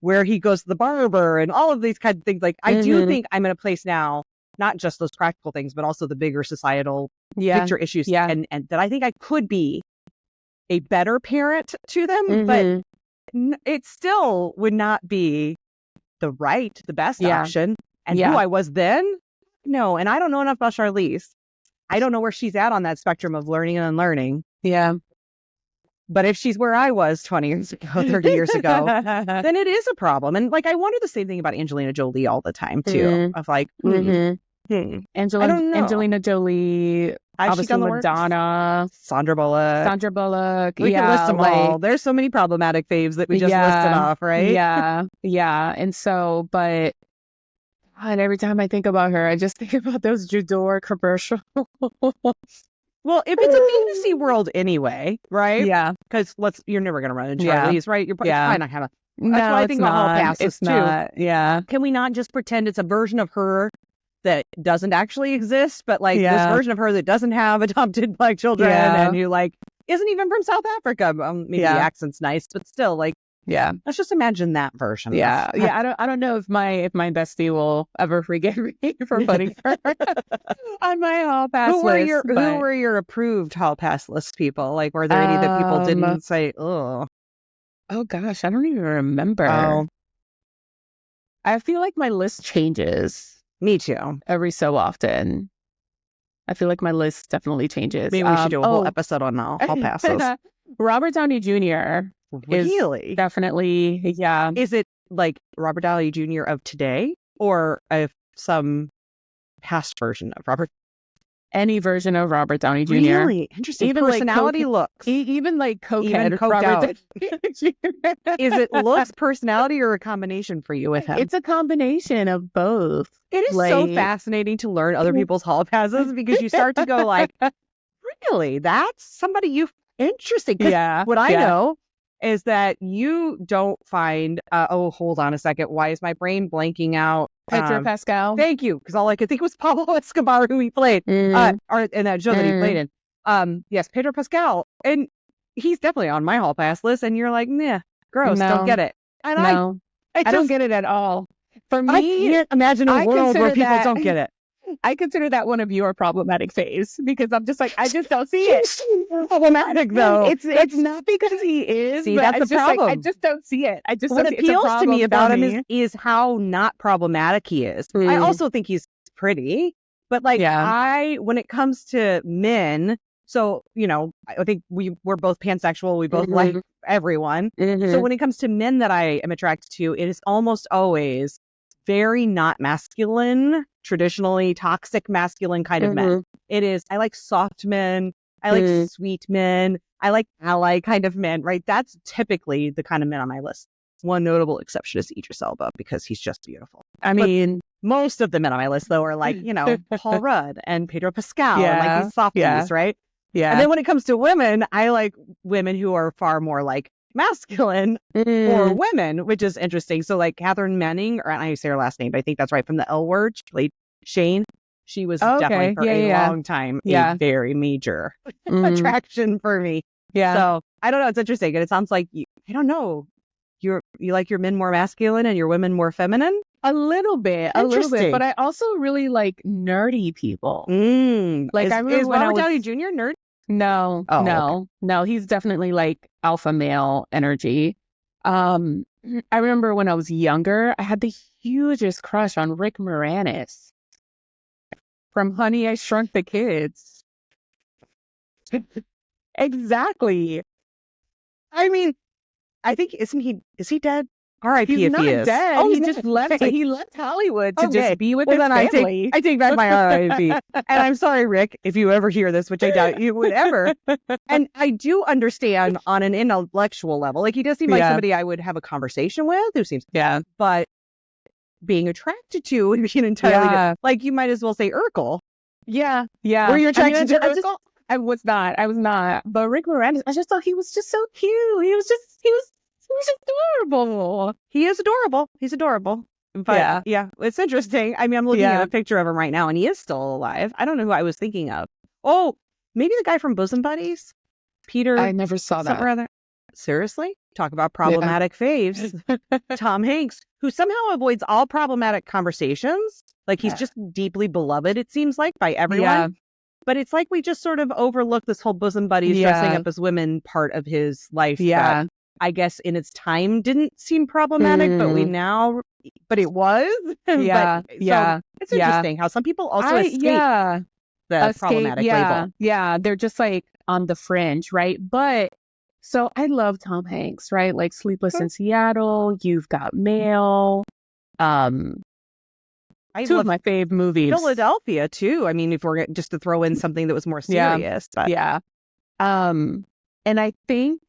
where he goes to the barber and all of these kinds of things. Like, I do think I'm in a place now, not just those practical things, but also the bigger societal picture issues. And that I think I could be a better parent to them, but it still would not be the best option. And who I was then, no. And I don't know enough about Charlize. I don't know where she's at on that spectrum of learning and unlearning. Yeah. But if she's where I was 20 years ago, 30 years ago, then it is a problem. And like, I wonder the same thing about Angelina Jolie all the time too, of like, Angelina Jolie, obviously Madonna, Sandra Bullock. We can list them all. There's so many problematic faves that we just listed off, right? Yeah. And so, but God, every time I think about her, I just think about those Jador commercials. Well, if it's a fantasy world anyway, right? Yeah. Because you're never going to run into Charlize, right? You're probably not going to. That's what I think about Hall Passes too. Yeah. Can we not just pretend it's a version of her that doesn't actually exist, but like this version of her that doesn't have adopted Black children and who like isn't even from South Africa? Maybe the accent's nice, but still like. Yeah. Let's just imagine that version. Yeah. I don't know if my bestie will ever forgive me for putting her on my hall pass list. Who were your approved hall pass list people? Like, were there any that people didn't say, oh? Oh gosh, I don't even remember. Oh, I feel like my list changes me too. every so often. I feel like my list definitely changes. Maybe we should do a whole episode on hall passes. Robert Downey Jr. Really? is definitely, yeah. Is it like Robert Downey Jr. of today or of some past version of Robert? Any version of Robert Downey Jr. Really interesting. Even personality, like looks. Even like cokehead Even coked Robert out. Downey Jr. Is it looks, personality, or a combination for you with him? It's a combination of both. It is so fascinating to learn other people's hall passes because you start to go like, really? That's somebody you interesting. Yeah. What I know is that you don't find, oh, hold on a second. Why is my brain blanking out? Pedro Pascal. Thank you. Because all I could think was Pablo Escobar, who he played in that show that he played in. Yes, Pedro Pascal. And he's definitely on my hall pass list. And you're like, nah, gross. No. Don't get it. And No, I don't get it at all. For me, I can't imagine a world where people don't get it. I consider that one of your problematic faves because I'm just like, I just don't see it. Problematic though. It's not because he is. See, but that's it's the just problem. Like, I just don't see it. I just What don't see it. It's a appeals to problem me about for him me. is how not problematic he is. I also think he's pretty, but like when it comes to men, so you know, I think we're both pansexual. We both like everyone. So when it comes to men that I am attracted to, it is almost always very not masculine, traditionally toxic masculine kind of men. It is, I like soft men. I like sweet men. I like ally kind of men, right? That's typically the kind of men on my list. One notable exception is Idris Elba because he's just beautiful. I mean, most of the men on my list, though, are like, you know, Paul Rudd and Pedro Pascal and like these softies, right? Yeah. And then when it comes to women, I like women who are far more like masculine for women, which is interesting. So like Catherine Manning, or I don't know how you say her last name, but I think that's right, from The L Word. She played Shane. She was definitely for a long time a very major attraction for me. Yeah. So I don't know. It's interesting. And it sounds like, I don't know, you like your men more masculine and your women more feminine? A little bit. But I also really like nerdy people. Like I remember is Robert Downey Jr. nerd? No, no. He's definitely like alpha male energy. I remember when I was younger, I had the hugest crush on Rick Moranis from Honey, I Shrunk the Kids. Exactly. I mean, I think is he dead? R.I.P. He's if not he is. dead. Oh, he just left. He left Hollywood to just be with his then family. I take back my R.I.P. And I'm sorry, Rick, if you ever hear this, which I doubt you would ever. And I do understand on an intellectual level. Like he does seem like somebody I would have a conversation with. Who seems but being attracted to would be an entirely different, like you might as well say Urkel. Yeah. Were you attracted to Urkel? I was not. But Rick Moranis, I just thought he was just so cute. He was adorable. He is adorable. He's adorable. But it's interesting. I mean, I'm looking at a picture of him right now and he is still alive. I don't know who I was thinking of. Oh, maybe the guy from Bosom Buddies? Peter. I never saw that. Rather. Seriously? Talk about problematic faves. Tom Hanks, who somehow avoids all problematic conversations. Like he's just deeply beloved, it seems like, by everyone. Yeah. But it's like we just sort of overlook this whole Bosom Buddies dressing up as women part of his life. Yeah. I guess in its time didn't seem problematic, but it was. So it's interesting how some people also escape the problematic label. Yeah, they're just like on the fringe, right? But so I love Tom Hanks, right? Like Sleepless in Seattle, You've Got Mail, two of my fave movies. Philadelphia too. I mean, if we're just to throw in something that was more serious. And I think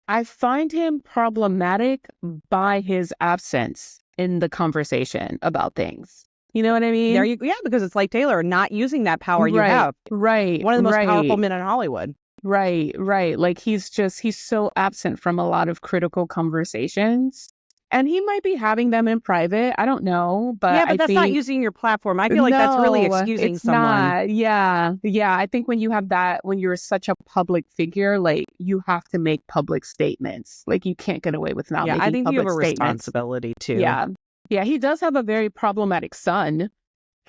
I find him problematic by his absence in the conversation about things. You know what I mean? Because it's like Taylor, not using that power you have. Right. One of the most powerful men in Hollywood. Right. Like he's so absent from a lot of critical conversations. And he might be having them in private. I don't know. But that's not using your platform. I feel like that's really excusing someone. Not. Yeah. I think when you have that, when you're such a public figure, like you have to make public statements. Like you can't get away with not making public statements. I think you have a responsibility too. Yeah, he does have a very problematic son,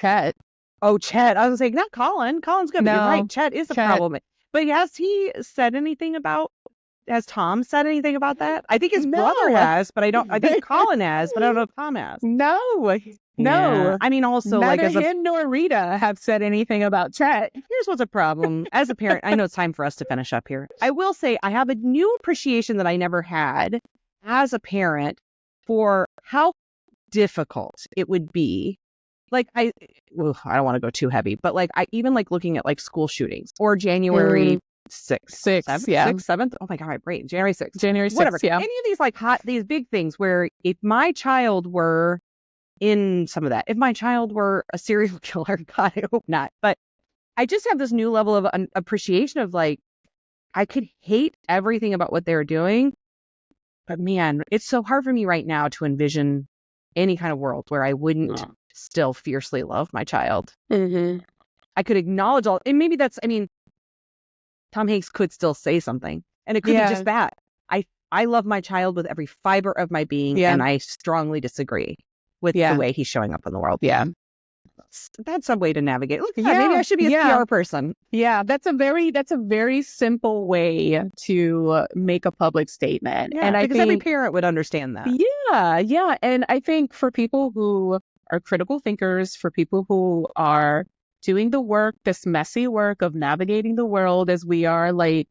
Chet. Oh, Chet. I was like, not Colin. Colin's good. No, you're right. Chet is a problem. But has he said anything about has Tom said anything about that? I think his No. brother has, but I think Colin has, but I don't know if Tom has. No. Yeah. I mean, also, like, Neither him nor Rita have said anything about Chet. here's what's a problem. As a parent, I know it's time for us to finish up here. I will say I have a new appreciation that I never had as a parent for how difficult it would be. Like, I don't want to go too heavy, but like, I even like looking at like school shootings or January 6th, 7th. Oh my God, my brain. January 6th. January 6th, Whatever. yeah. Any of these like these big things where if my child were in some of that, if my child were a serial killer, God, I hope not. But I just have this new level of appreciation of like, I could hate everything about what they're doing, but man, it's so hard for me right now to envision any kind of world where I wouldn't still fiercely love my child. Mm-hmm. I could acknowledge all, and maybe that's, I mean, Tom Hanks could still say something, and it could be just that. I love my child with every fiber of my being, and I strongly disagree with the way he's showing up in the world. Yeah. That's a way to navigate. Look, maybe I should be a PR person. Yeah, that's a very simple way to make a public statement. Yeah, and I because think every parent would understand that. Yeah. And I think for people who are critical thinkers, for people who are doing the work, this messy work of navigating the world as we are, like,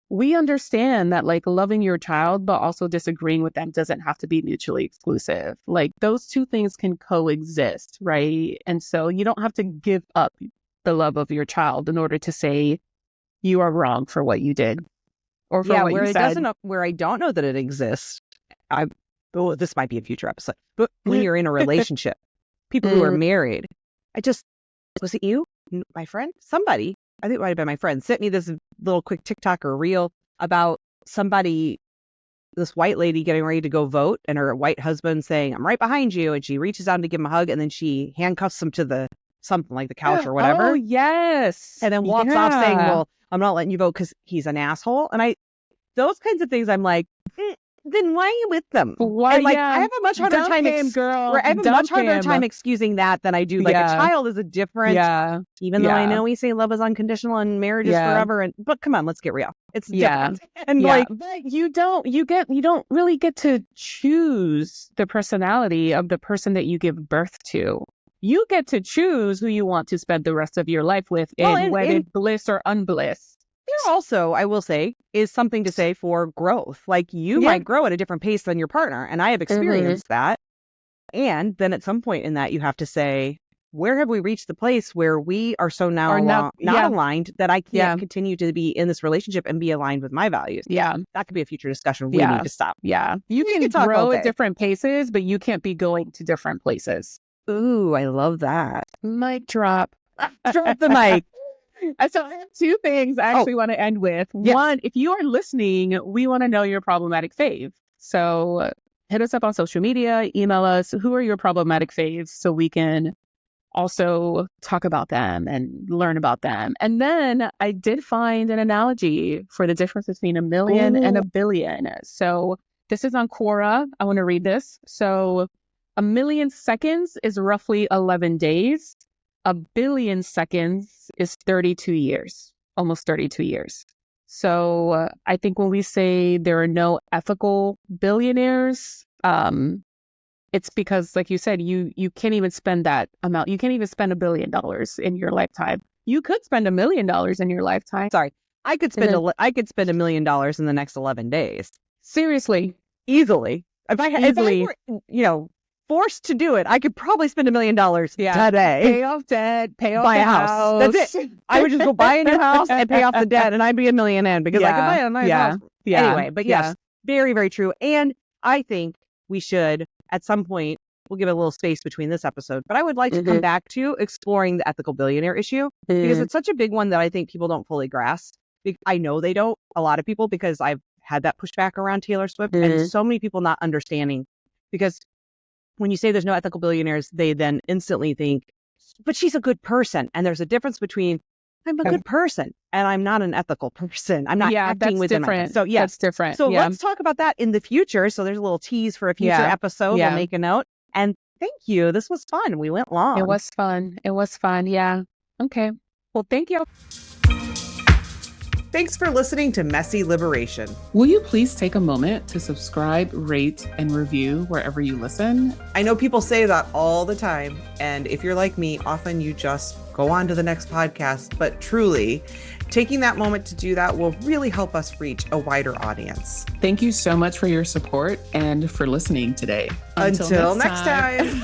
we understand that like loving your child, but also disagreeing with them doesn't have to be mutually exclusive. Like those two things can coexist, right? And so you don't have to give up the love of your child in order to say you are wrong for what you did or for what you said. Where I don't know that it exists. This might be a future episode, but when you're in a relationship, people who are married, was it you, my friend, somebody? I think it might have been my friend, sent me this little quick TikTok or reel about this white lady getting ready to go vote and her white husband saying, "I'm right behind you." And she reaches out to give him a hug and then she handcuffs him to something like the couch or whatever. Oh, yes. And then walks off saying, "Well, I'm not letting you vote because he's an asshole." And those kinds of things, I'm like, then why are you with them? Why? And like, I have a much harder time. I have a much harder time excusing that than I do like a child is a different. Yeah. Even though I know we say love is unconditional and marriage is forever, but come on, let's get real. It's different. And like, but you don't really get to choose the personality of the person that you give birth to. You get to choose who you want to spend the rest of your life with, in wedded bliss or unbliss. There also, I will say, is something to say for growth. Like you might grow at a different pace than your partner. And I have experienced that. And then at some point in that, you have to say, where have we reached the place where we are so now not aligned that I can't continue to be in this relationship and be aligned with my values? Yeah. That could be a future discussion. We need to stop. Yeah. You can grow at different paces, but you can't be going to different places. Ooh, I love that. Mic drop. Drop the mic. So I have two things I actually want to end with. Yes. One, if you are listening, we want to know your problematic fave. So hit us up on social media, email us. Who are your problematic faves so we can also talk about them and learn about them. And then I did find an analogy for the difference between a million and a billion. So this is on Quora. I want to read this. So 1 million seconds is roughly 11 days. 1 billion seconds is 32 years, almost 32 years. So I think when we say there are no ethical billionaires, it's because, like you said, you can't even spend that amount. You can't even spend $1 billion in your lifetime. You could spend $1 million in your lifetime. Sorry, I could spend $1 million in the next 11 days. Seriously, easily. If I were, forced to do it, I could probably spend $1 million today. Pay off debt, pay off buy the a house. That's it. I would just go buy a new house and pay off the debt, and I'd be a millionaire because I could buy a nice house. Anyway, but yes, very, very true. And I think we should, at some point, we'll give it a little space between this episode, but I would like to come back to exploring the ethical billionaire issue because it's such a big one that I think people don't fully grasp. I know they don't, a lot of people, because I've had that pushback around Taylor Swift and so many people not understanding, because when you say there's no ethical billionaires, they then instantly think, but she's a good person. And there's a difference between I'm a good person and I'm not an ethical person. I'm not acting within different. So yeah, that's different. So let's talk about that in the future. So there's a little tease for a future episode. We'll make a note. And thank you. This was fun. We went long. It was fun. Yeah. Okay. Well, thank you. Thanks for listening to Messy Liberation. Will you please take a moment to subscribe, rate, and review wherever you listen? I know people say that all the time, and if you're like me, often you just go on to the next podcast, but truly, taking that moment to do that will really help us reach a wider audience. Thank you so much for your support and for listening today. Until next time.